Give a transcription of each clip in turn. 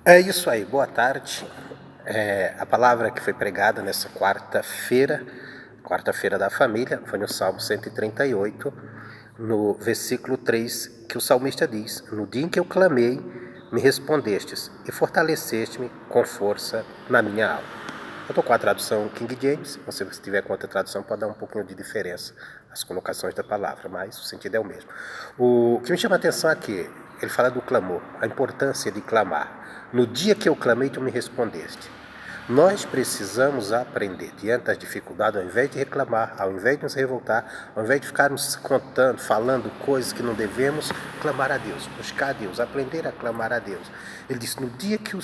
É isso aí, boa tarde. A palavra que foi pregada nessa quarta-feira da família, foi no Salmo 138, no versículo 3, que o salmista diz: No dia em que eu clamei, me respondestes e fortaleceste-me com força na minha alma. Eu estou com a tradução King James, se você tiver com outra tradução pode dar um pouquinho de diferença, as colocações da palavra, mas o sentido é o mesmo. O que me chama a atenção aqui, ele fala do clamor, a importância de clamar. No dia que eu clamei, tu me respondeste. Nós precisamos aprender, diante das dificuldades, ao invés de reclamar, ao invés de nos revoltar, ao invés de ficarmos contando, falando coisas que não devemos, clamar a Deus, buscar a Deus, aprender a clamar a Deus. Ele disse, no dia que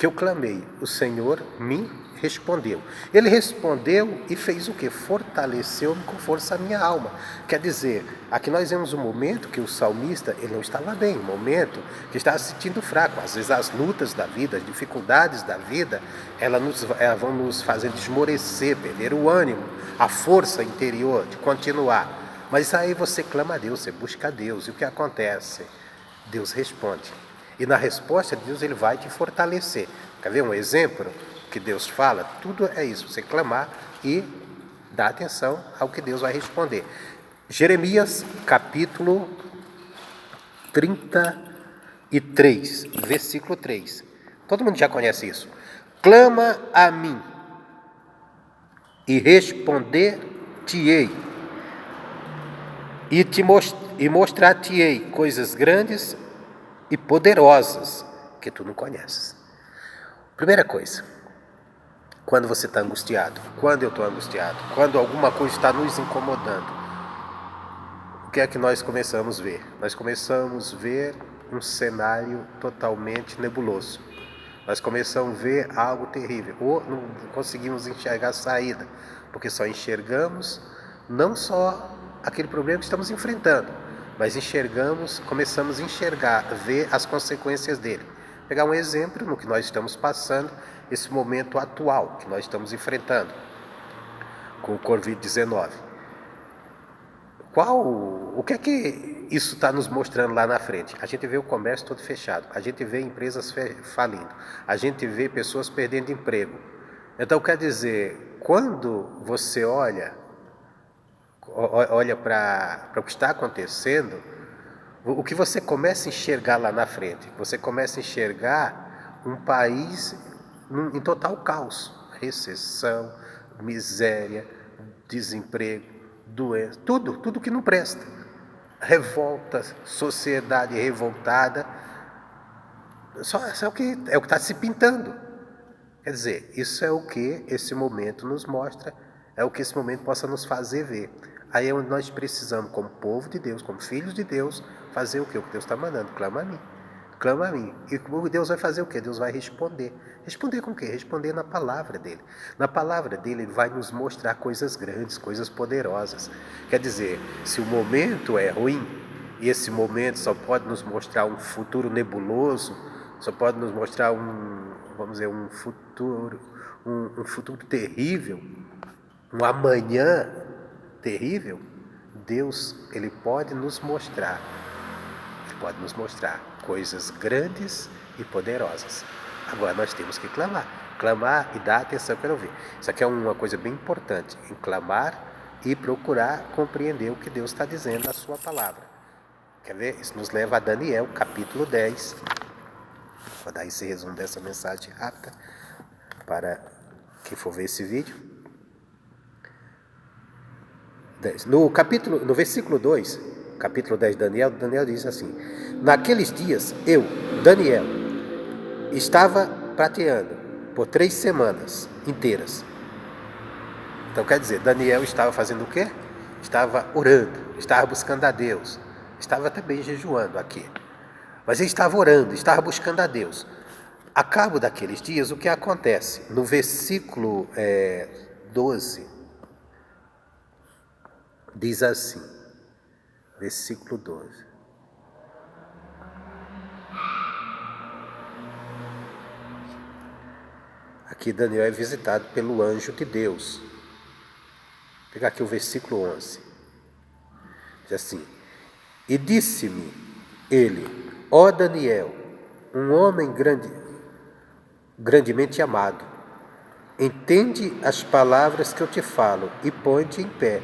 eu clamei, o Senhor me respondeu. Ele respondeu e fez o quê? Fortaleceu-me com força a minha alma. Quer dizer, aqui nós vemos um momento que o salmista, ele não estava bem, um momento que estava se sentindo fraco. Às vezes as lutas da vida, as dificuldades da vida, elas vão nos fazer esmorecer, perder o ânimo, a força interior de continuar. Mas aí você clama a Deus, você busca a Deus. E o que acontece? Deus responde. E na resposta de Deus, ele vai te fortalecer. Quer ver um exemplo que Deus fala? Tudo é isso, você clamar e dar atenção ao que Deus vai responder. Jeremias, capítulo 33, versículo 3. Todo mundo já conhece isso. Clama a mim e responder-te-ei e mostrar-te-ei coisas grandes e poderosas que tu não conheces. Primeira coisa, quando você está angustiado, quando eu estou angustiado, quando alguma coisa está nos incomodando, o que é que nós começamos a ver? Nós começamos a ver um cenário totalmente nebuloso. Nós começamos a ver algo terrível, ou não conseguimos enxergar a saída, porque só enxergamos não só aquele problema que estamos enfrentando, mas começamos a enxergar, a ver as consequências dele. Vou pegar um exemplo no que nós estamos passando, esse momento atual que nós estamos enfrentando com o Covid-19. O que é que isso está nos mostrando lá na frente? A gente vê o comércio todo fechado, a gente vê empresas falindo, a gente vê pessoas perdendo emprego. Então, quer dizer, quando você olha para o que está acontecendo, o que você começa a enxergar lá na frente? Você começa a enxergar um país em total caos, recessão, miséria, desemprego, doença, tudo que não presta. Revolta, sociedade revoltada, só é o que está se pintando. Quer dizer, isso é o que esse momento nos mostra, é o que esse momento possa nos fazer ver. Aí é onde nós precisamos, como povo de Deus, como filhos de Deus, fazer o que? O que Deus está mandando, clama a mim. Clama a mim. E Deus vai fazer o quê? Deus vai responder. Responder com o quê? Responder na palavra dele. Na palavra dele, ele vai nos mostrar coisas grandes, coisas poderosas. Quer dizer, se o momento é ruim, e esse momento só pode nos mostrar um futuro nebuloso, só pode nos mostrar um futuro terrível, um amanhã terrível, Deus, ele pode nos mostrar coisas grandes e poderosas. Agora nós temos que clamar e dar atenção para ouvir. Isso aqui é uma coisa bem importante, em clamar e procurar compreender o que Deus está dizendo na sua palavra. Quer ver? Isso nos leva a Daniel, capítulo 10. Vou dar esse resumo dessa mensagem rápida para quem for ver esse vídeo. No versículo 2, capítulo 10 de Daniel diz assim: Naqueles dias, eu, Daniel, estava prateando por 3 semanas inteiras. Então quer dizer, Daniel estava fazendo o quê? Estava orando, estava buscando a Deus, estava também jejuando aqui. Mas ele estava orando, estava buscando a Deus. A cabo daqueles dias, o que acontece? No versículo 12, diz assim, versículo 12. Aqui Daniel é visitado pelo anjo de Deus. Vou pegar aqui o versículo 11. Diz assim: E disse-me ele, ó Daniel, um homem grandemente amado. Entende as palavras que eu te falo e põe-te em pé,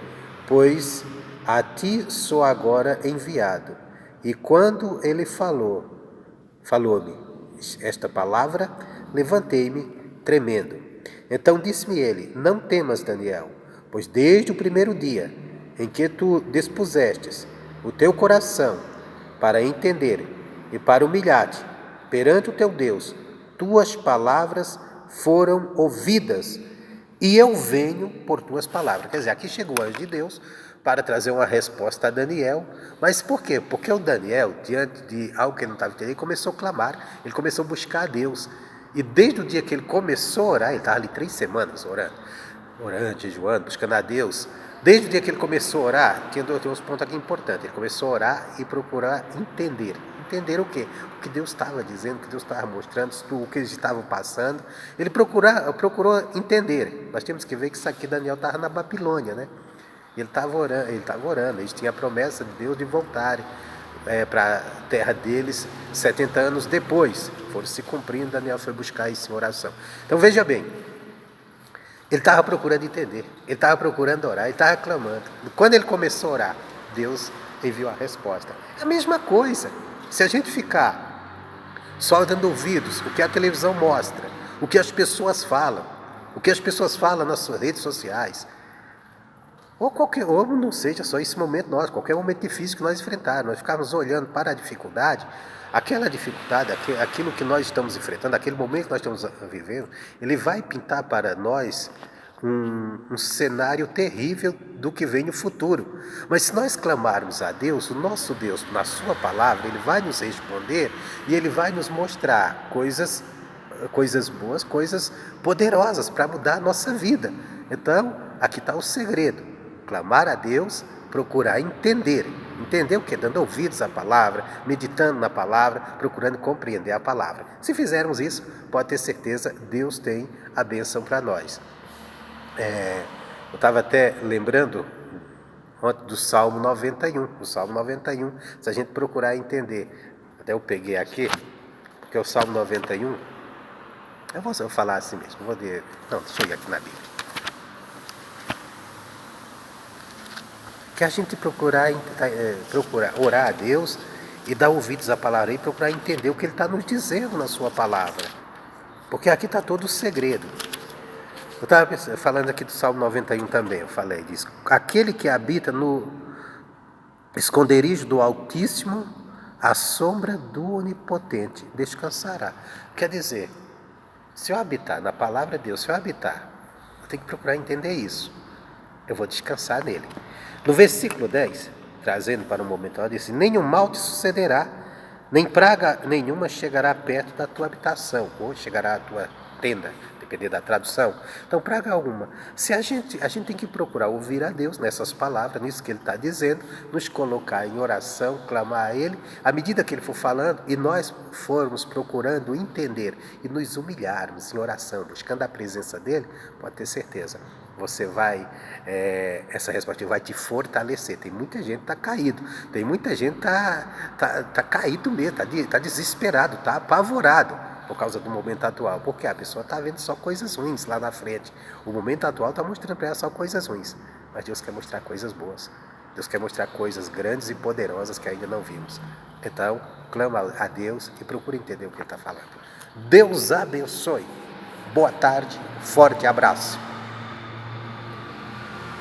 pois a ti sou agora enviado. E quando ele falou-me esta palavra, levantei-me tremendo. Então disse-me ele: Não temas, Daniel, pois desde o primeiro dia em que tu dispusestes o teu coração para entender e para humilhar-te perante o teu Deus, tuas palavras foram ouvidas, e eu venho por tuas palavras. Quer dizer, aqui chegou o anjo de Deus para trazer uma resposta a Daniel. Mas por quê? Porque o Daniel, diante de algo que ele não estava entendendo, ele começou a clamar, ele começou a buscar a Deus. E desde o dia que ele começou a orar, ele estava ali 3 semanas orando, jejuando, buscando a Deus. Desde o dia que ele começou a orar, tem uns pontos aqui importantes. Ele começou a orar e procurar entender. Entender o quê? O que Deus estava dizendo, o que Deus estava mostrando, o que eles estavam passando. Ele procurou entender. Nós temos que ver que isso aqui, Daniel estava na Babilônia, né? Ele estava orando, eles tinham a promessa de Deus de voltarem para a terra deles 70 anos depois. Foram se cumprindo, Daniel foi buscar isso em oração. Então veja bem, ele estava procurando entender, ele estava procurando orar, ele estava clamando. Quando ele começou a orar, Deus enviou a resposta. É a mesma coisa. Se a gente ficar só dando ouvidos, o que a televisão mostra, o que as pessoas falam nas suas redes sociais, ou não seja só esse momento nosso, qualquer momento difícil que nós enfrentarmos, nós ficarmos olhando para a dificuldade, aquela dificuldade, aquilo que nós estamos enfrentando, aquele momento que nós estamos vivendo, ele vai pintar para nós um cenário terrível do que vem no futuro. Mas se nós clamarmos a Deus, o nosso Deus, na sua palavra, ele vai nos responder e ele vai nos mostrar coisas boas, coisas poderosas para mudar a nossa vida. Então, aqui está o segredo: clamar a Deus, procurar entender o que? Dando ouvidos à palavra, meditando na palavra, procurando compreender a palavra. Se fizermos isso, pode ter certeza, Deus tem a bênção para nós. Eu estava até lembrando ontem do Salmo 91. O Salmo 91, se a gente procurar entender, até eu peguei aqui, porque o Salmo 91, eu vou falar assim mesmo, deixa eu ir aqui na Bíblia. Que a gente procurar orar a Deus e dar ouvidos à palavra e procurar entender o que Ele está nos dizendo na sua palavra. Porque aqui está todo o segredo. Eu estava falando aqui do Salmo 91 também, eu falei disso. Aquele que habita no esconderijo do Altíssimo, à sombra do Onipotente, descansará. Quer dizer, se eu habitar na palavra de Deus, eu tenho que procurar entender isso. Eu vou descansar nele. No versículo 10, trazendo para o momento, ela disse: nenhum mal te sucederá, nem praga nenhuma chegará perto da tua habitação, ou chegará à tua tenda, depender da tradução. Então, praga alguma. Se a gente tem que procurar ouvir a Deus nessas palavras, nisso que Ele está dizendo, nos colocar em oração, clamar a Ele, à medida que Ele for falando, e nós formos procurando entender e nos humilharmos em oração, buscando a presença dEle, pode ter certeza, você vai, essa resposta vai te fortalecer. Tem muita gente que está caído, tem muita gente que tá caído mesmo, está desesperado, está apavorado por causa do momento atual, porque a pessoa está vendo só coisas ruins lá na frente. O momento atual está mostrando para ela só coisas ruins, mas Deus quer mostrar coisas boas. Deus quer mostrar coisas grandes e poderosas que ainda não vimos. Então, clama a Deus e procura entender o que Ele está falando. Deus abençoe. Boa tarde, forte abraço.